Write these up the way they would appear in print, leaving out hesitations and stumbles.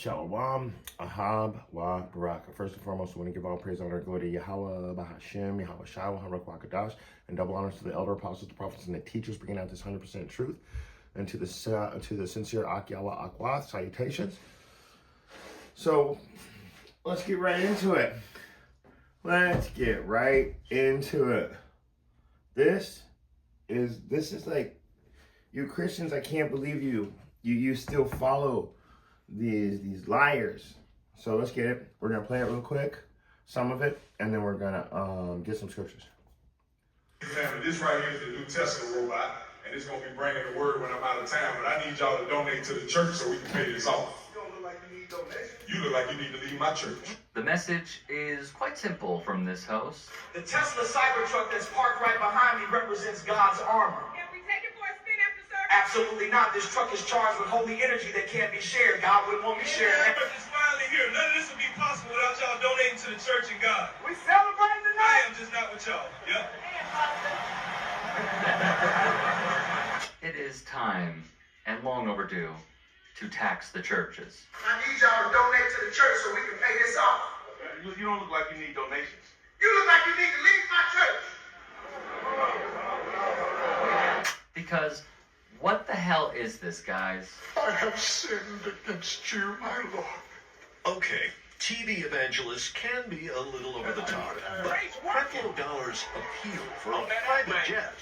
Shalom, Ahab, Wa, Barak. First and foremost, we want to give all praise, honor, and glory to Yahweh, Bahashem, Yahweh Shai, Harak Wakadash, and double honors to the elder apostles, the prophets, and the teachers, bringing out this 100% truth, and to the sincere Akyawa Akwath, salutations. So, let's get right into it. This is like, you Christians, I can't believe you still follow these liars. So let's get it. We're gonna play it real quick, some of it, and then we're gonna get some scriptures. Family, this right here is the new Tesla robot, and it's gonna be bringing the word when I'm out of town. But I need y'all to donate to the church so we can pay this off. You don't look like you need donations. You look like you need to leave my church. The message is quite simple from this host. The Tesla Cybertruck that's parked right behind me represents God's armor. Can we take it for a spin after service? Absolutely not. This truck is charged with holy energy that can't be shared. God wouldn't want me sharing Yeah, that. but it's finally here. None of this would be possible without y'all donating to the church and God. We celebrating I tonight. am just not with y'all. Yep. It is time, and long overdue, to tax the churches. I need y'all to donate to the church so we can pay this off. You don't look like you need donations. You look like you need to leave my church. Because what the hell is this, guys? I have sinned against you, my Lord. Okay, TV evangelists can be a little over the top, but Creflo Dollar's appeal for a private jet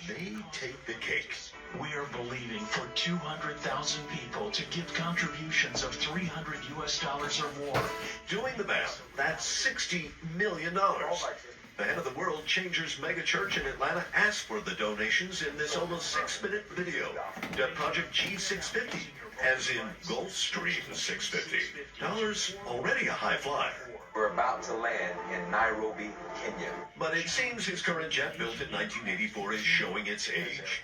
may take the cake. We are believing for 200,000 people to give contributions of $300 or more. Doing the math, that's $60 million. The head of the World Changers megachurch in Atlanta asked for the donations in this almost 6-minute video. Dubbed Project G650, as in Gulfstream 650. Dollar's already a high flyer. We're about to land in Nairobi, Kenya. But it seems his current jet, built in 1984, is showing its age.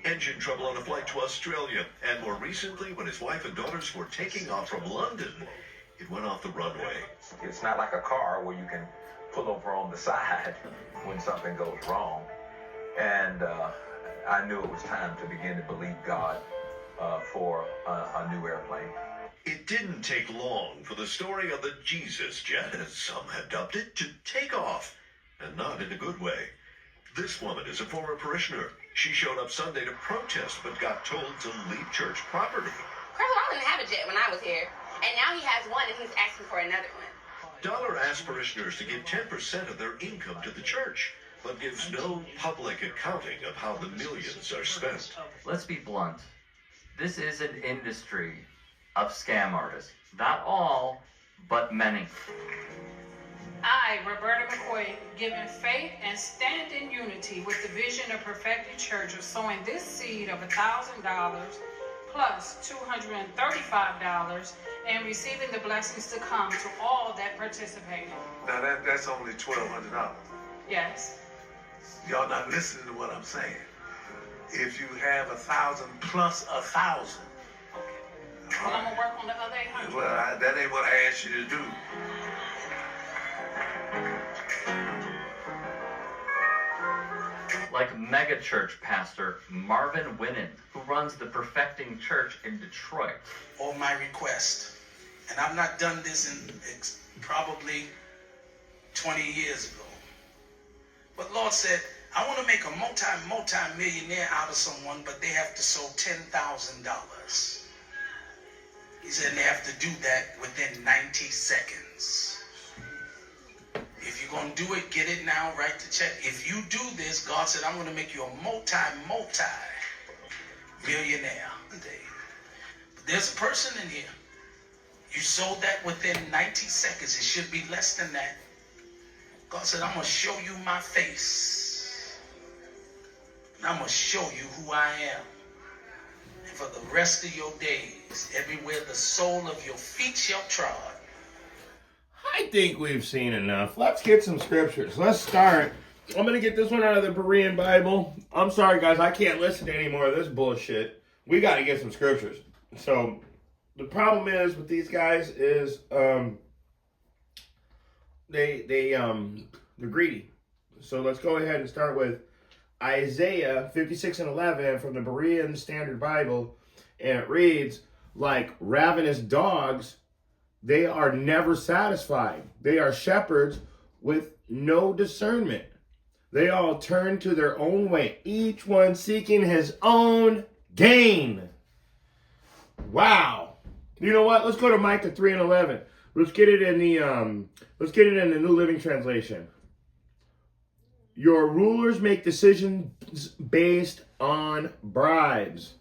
Engine trouble on a flight to Australia, and more recently, when his wife and daughters were taking off from London, it went off the runway. It's not like a car where you can pull over on the side when something goes wrong. And I knew it was time to begin to believe God for a new airplane. It didn't take long for the story of the Jesus jet, as some have dubbed it, to take off, and not in a good way. This woman is a former parishioner. She showed up Sunday to protest, but got told to leave church property. Creflo didn't have a jet when I was here, and now he has one, and he's asking for another one. Dollar asked parishioners to give 10% of their income to the church, but gives no public accounting of how the millions are spent. Let's be blunt. This is an industry of scam artists. Not all, but many. I, Roberta McCoy, given faith and stand in unity with the vision of Perfected Church of sowing this seed of $1,000 plus $235 and receiving the blessings to come to all that participated. Now that's only $1,200. Yes. Y'all not listening to what I'm saying. If you have 1,000 plus 1,000. Well, I'm gonna work on the other 800. Well, that ain't what I asked you to do. Like megachurch pastor Marvin Winnan, who runs the Perfecting Church in Detroit. On my request, and I've not done this in probably 20 years ago. But Lord said, I want to make a multi-millionaire out of someone, but they have to sow $10,000. He said they have to do that within 90 seconds. If you're going to do it, get it now, write the check. If you do this, God said, I'm going to make you a multi-millionaire. But there's a person in here. You sold that within 90 seconds. It should be less than that. God said, I'm going to show you my face. And I'm going to show you who I am. And for the rest of your days, everywhere the sole of your feet shall trod. I think we've seen enough. Let's get some scriptures. Let's start. I'm going to get this one out of the Berean Bible. I'm sorry, guys. I can't listen to any more of this bullshit. We got to get some scriptures. So, the problem is with these guys is they're greedy. So, let's go ahead and start with Isaiah 56:11 from the Berean Standard Bible. And it reads, like ravenous dogs They are never satisfied. They are shepherds with no discernment. They all turn to their own way, each one seeking his own gain. Wow. You know what? Let's go to Micah 3:11. Let's get it in the New Living Translation. Your rulers make decisions based on bribes.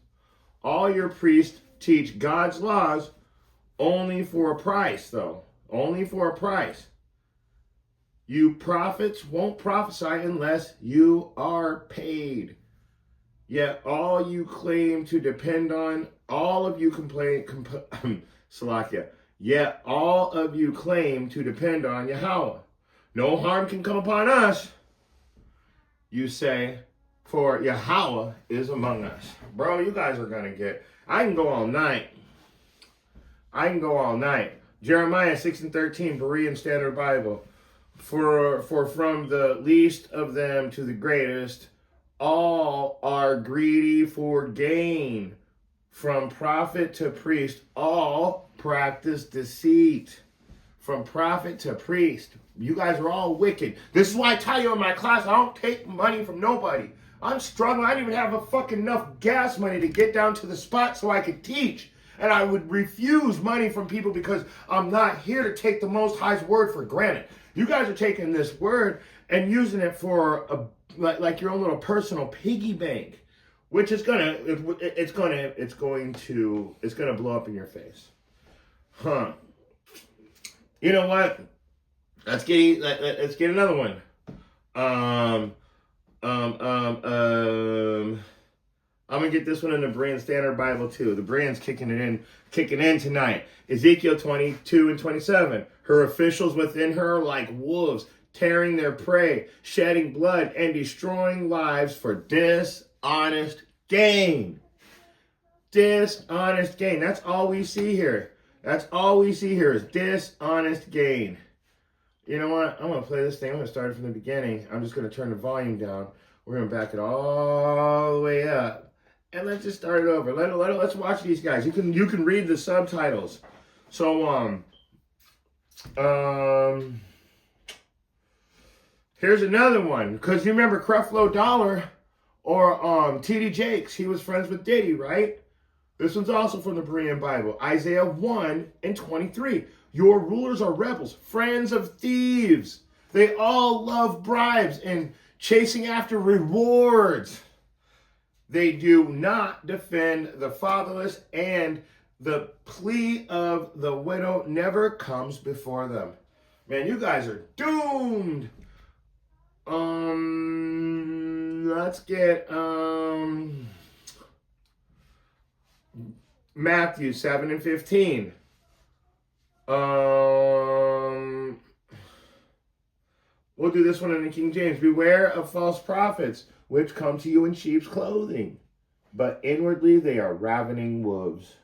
All your priests teach God's laws only for a price, though. Only for a price. You prophets won't prophesy unless you are paid. Yet all you claim to depend on, all of you Salakia. Yet all of you claim to depend on Yahweh. No harm can come upon us, you say, for Yahweh is among us. Bro, you guys are going to get, I can go all night. Jeremiah 6:13, Berean Standard Bible. For from the least of them to the greatest, all are greedy for gain. From prophet to priest, all practice deceit. From prophet to priest, you guys are all wicked. This is why I tell you in my class, I don't take money from nobody. I'm struggling. I don't even have a fucking enough gas money to get down to the spot so I could teach. And I would refuse money from people because I'm not here to take the Most High's word for granted. You guys are taking this word and using it for like your own little personal piggy bank, which is gonna blow up in your face, huh? You know what? Let's get another one. I'm gonna get this one in the Berean Standard Bible too. The Berean's kicking in tonight. Ezekiel 22:27. Her officials within her are like wolves, tearing their prey, shedding blood, and destroying lives for dishonest gain. Dishonest gain. That's all we see here. Is dishonest gain. You know what? I'm gonna play this thing. I'm gonna start it from the beginning. I'm just gonna turn the volume down. We're gonna back it all the way up. And let's just start it over. Let's watch these guys. You can read the subtitles. So here's another one, because you remember Creflo Dollar or T.D. Jakes. He was friends with Diddy, right? This one's also from the Berean Bible. Isaiah 1:23. Your rulers are rebels, friends of thieves. They all love bribes and chasing after rewards. They do not defend the fatherless, and the plea of the widow never comes before them. Man, you guys are doomed. Let's get Matthew 7:15. We'll do this one in the King James. Beware of false prophets, which come to you in sheep's clothing, but inwardly they are ravening wolves.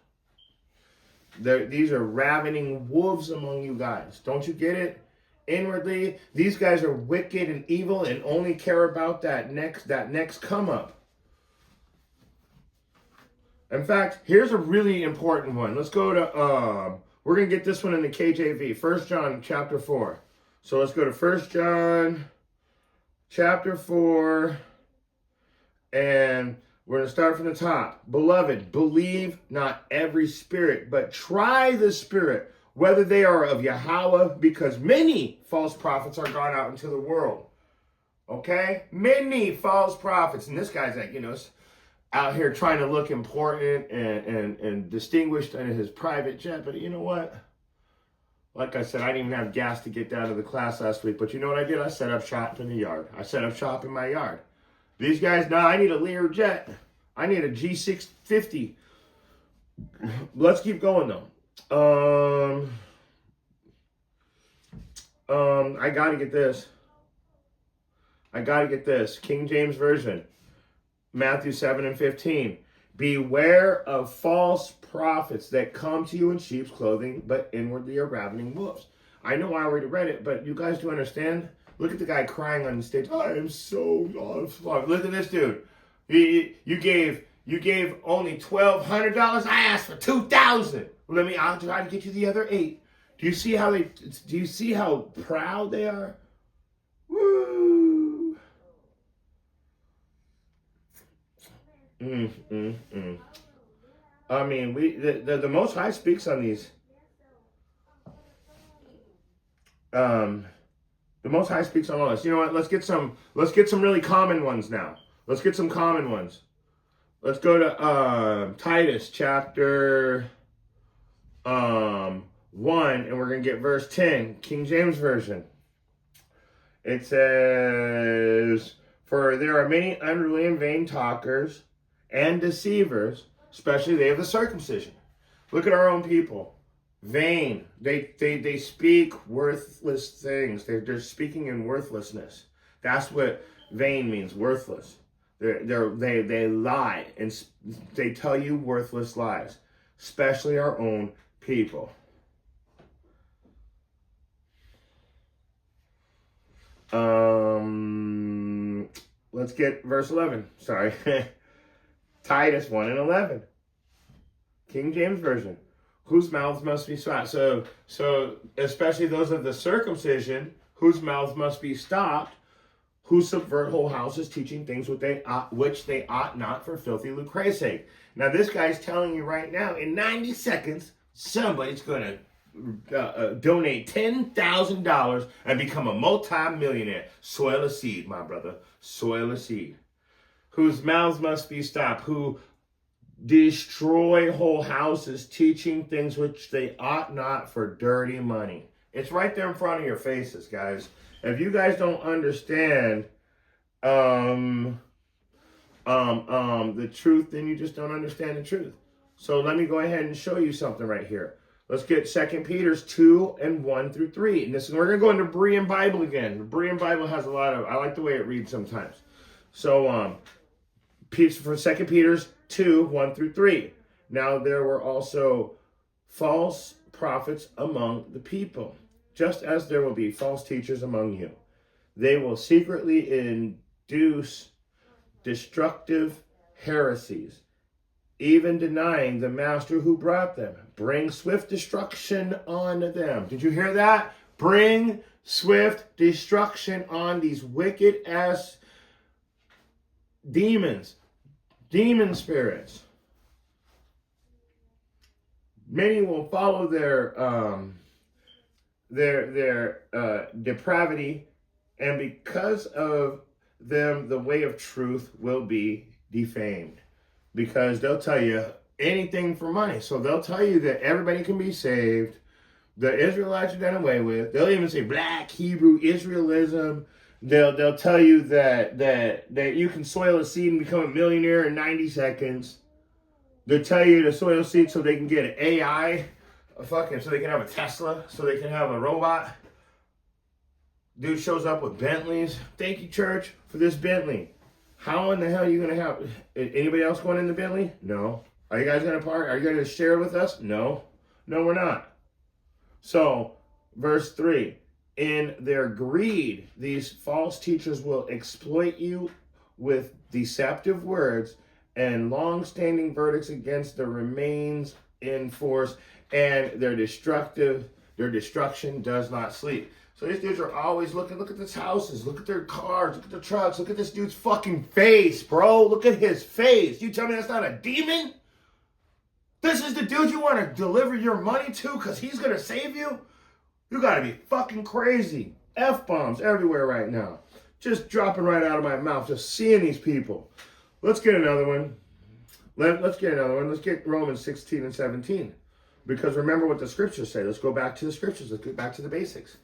These are ravening wolves among you guys. Don't you get it? Inwardly, these guys are wicked and evil and only care about that next come up. In fact, here's a really important one. Let's go to we're gonna get this one in the KJV, 1 John chapter 4. So let's go to 1 John chapter 4, and we're going to start from the top. Beloved, believe not every spirit, but try the spirit, whether they are of Yahweh, because many false prophets are gone out into the world. Okay? Many false prophets. And this guy's like, out here trying to look important and distinguished in his private jet. But you know what? Like I said, I didn't even have gas to get down to the class last week. But you know what I did? I set up shop in the yard. I set up shop in my yard. These guys, I need a Lear jet. I need a G650. Let's keep going, though. I got to get this. King James Version. Matthew 7:15. Beware of false prophets that come to you in sheep's clothing, but inwardly are ravening wolves. I know I already read it, but you guys do understand? Look at the guy crying on the stage. I am so lost. Look at this dude. You gave only $1,200. I asked for $2,000. I'll try to get you the other $8. Do you see how proud they are? Woo! I mean, the Most High speaks on these. The Most High speaks on all this. You know what? Let's get some really common ones now. Let's get some common ones. Let's go to Titus chapter 1, and we're gonna get verse 10, King James Version. It says, "For there are many unruly and vain talkers and deceivers, especially they of the circumcision." Look at our own people. Vain. They speak worthless things. They're speaking in worthlessness. That's what vain means, worthless. They lie and they tell you worthless lies, especially our own people. Let's get verse 11. Sorry. Titus 1 and 11. King James Version. Whose mouths must be stopped. So especially those of the circumcision, whose mouths must be stopped, who subvert whole houses, teaching things which they ought not, for filthy lucre's sake. Now this guy's telling you right now, in 90 seconds, somebody's going to donate $10,000 and become a multi-millionaire. Soil a seed, my brother. Soil a seed. Whose mouths must be stopped, who destroy whole houses, teaching things which they ought not, for dirty money. It's right there in front of your faces, guys. If you guys don't understand the truth, then you just don't understand the truth. So let me go ahead and show you something right here. Let's get 2 Peter 2 and 1 through 3. And we're going to go into Berean Bible again. The Berean Bible has a lot of, I like the way it reads sometimes. So for 2 Peter 2, 1 through 3. Now there were also false prophets among the people, just as there will be false teachers among you. They will secretly induce destructive heresies, even denying the master who brought them. Bring swift destruction on them. Did you hear that? Bring swift destruction on these wicked ass demons, demon spirits. Many will follow their depravity, and because of them, the way of truth will be defamed. Because they'll tell you anything for money. So they'll tell you that everybody can be saved. The Israelites are done away with. They'll even say Black Hebrew Israelism. They'll tell you that you can soil a seed and become a millionaire in 90 seconds. They'll tell you to soil seed so they can get an AI, so they can have a Tesla, so they can have a robot. Dude shows up with Bentleys. Thank you, church, for this Bentley. How in the hell are you going to have... Anybody else going in the Bentley? No. Are you guys going to park? Are you going to share with us? No. No, we're not. So, verse 3. In their greed, these false teachers will exploit you with deceptive words and long-standing verdicts against the remains in force, and their destruction does not sleep. So these dudes are always looking, look at these houses, look at their cars, look at the trucks, look at this dude's fucking face, bro. Look at his face. You tell me that's not a demon? This is the dude you want to deliver your money to because he's going to save you? You got to be fucking crazy. F-bombs everywhere right now. Just dropping right out of my mouth, just seeing these people. Let's get another one. Let's get another one. Let's get Romans 16 and 17. Because remember what the scriptures say. Let's go back to the scriptures. Let's get back to the basics.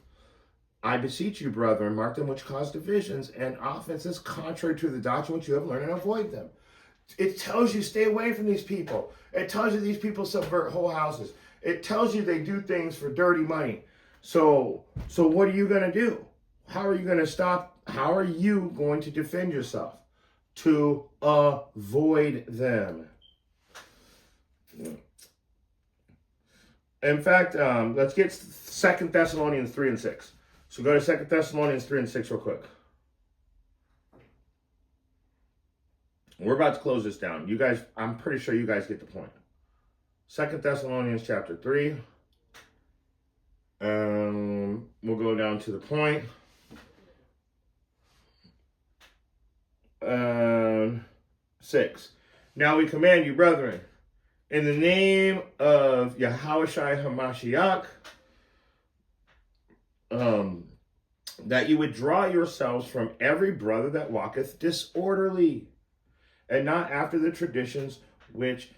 I beseech you, brethren, mark them which cause divisions and offenses contrary to the doctrine which you have learned, and avoid them. It tells you stay away from these people. It tells you these people subvert whole houses. It tells you they do things for dirty money. So what are you going to do? How are you going to stop? How are you going to defend yourself? To avoid them. In fact, let's get 2 Thessalonians 3 and 6. So go to 2 Thessalonians 3 and 6 real quick. We're about to close this down. You guys, I'm pretty sure you guys get the point. 2 Thessalonians chapter 3. we'll go down to the point. 6. Now we command you, brethren, in the name of Yahushua HaMashiach, that you withdraw yourselves from every brother that walketh disorderly, and not after the traditions which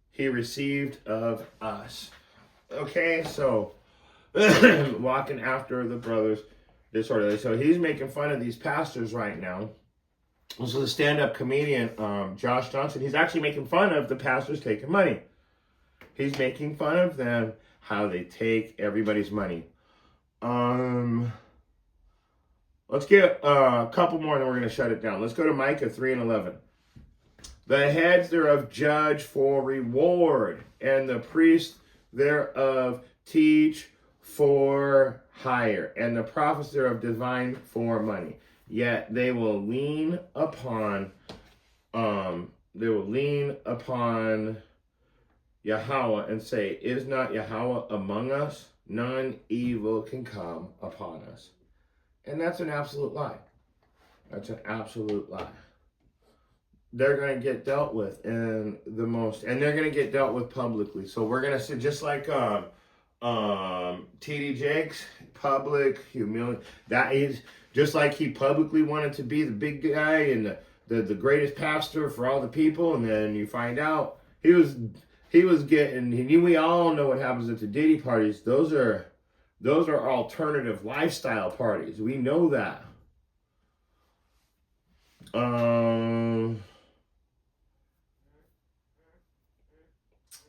he received of us. Okay, so walking after the brothers disorderly. So he's making fun of these pastors right now. So the stand-up comedian, Josh Johnson, he's actually making fun of the pastors taking money. He's making fun of them, how they take everybody's money. Let's get a couple more and then we're going to shut it down. Let's go to Micah 3:11. The heads thereof judge for reward, and the priests thereof teach for hire, and the prophets thereof divine for money. Yet they will lean upon Yahweh and say, is not Yahweh among us? None evil can come upon us. And that's an absolute lie. That's an absolute lie. They're going to get dealt with and they're going to get dealt with publicly. So we're going to see, just like T.D. Jakes, public humility. That is just like he publicly wanted to be the big guy and the greatest pastor for all the people, and then you find out he was getting. We all know what happens at the Diddy parties. Those are alternative lifestyle parties. We know that.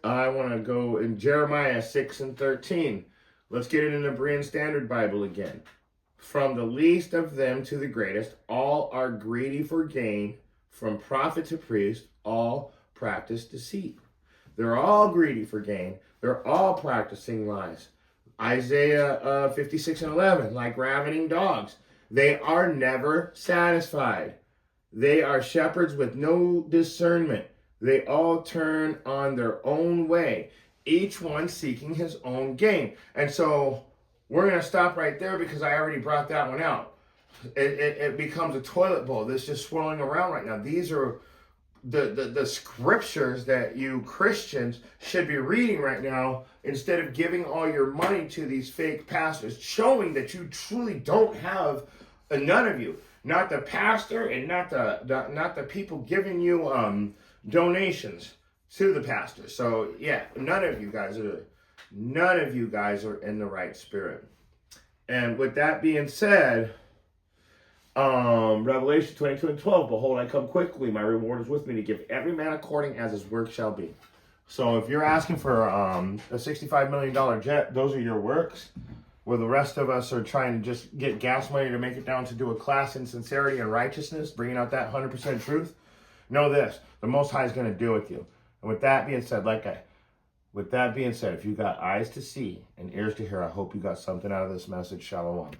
I want to go in Jeremiah 6:13. Let's get it in the Berean Standard Bible again. From the least of them to the greatest, all are greedy for gain. From prophet to priest, all practice deceit. They're all greedy for gain. They're all practicing lies. Isaiah 56:11, like ravening dogs. They are never satisfied. They are shepherds with no discernment. They all turn on their own way, each one seeking his own gain. And so we're going to stop right there because I already brought that one out. It becomes a toilet bowl that's just swirling around right now. These are the scriptures that you Christians should be reading right now instead of giving all your money to these fake pastors, showing that you truly don't have, none of you, not the pastor and not the people giving you donations to the pastor. So yeah, none of you guys are in the right spirit. And with that being said, Revelation 22:12, behold, I come quickly, my reward is with me to give every man according as his work shall be. So if you're asking for a $65 million jet, those are your works, where the rest of us are trying to just get gas money to make it down to do a class in sincerity and righteousness, bringing out that 100% truth. Know this, the Most High is going to deal with you. And with that being said, if you got eyes to see and ears to hear, I hope you got something out of this message. Shalom.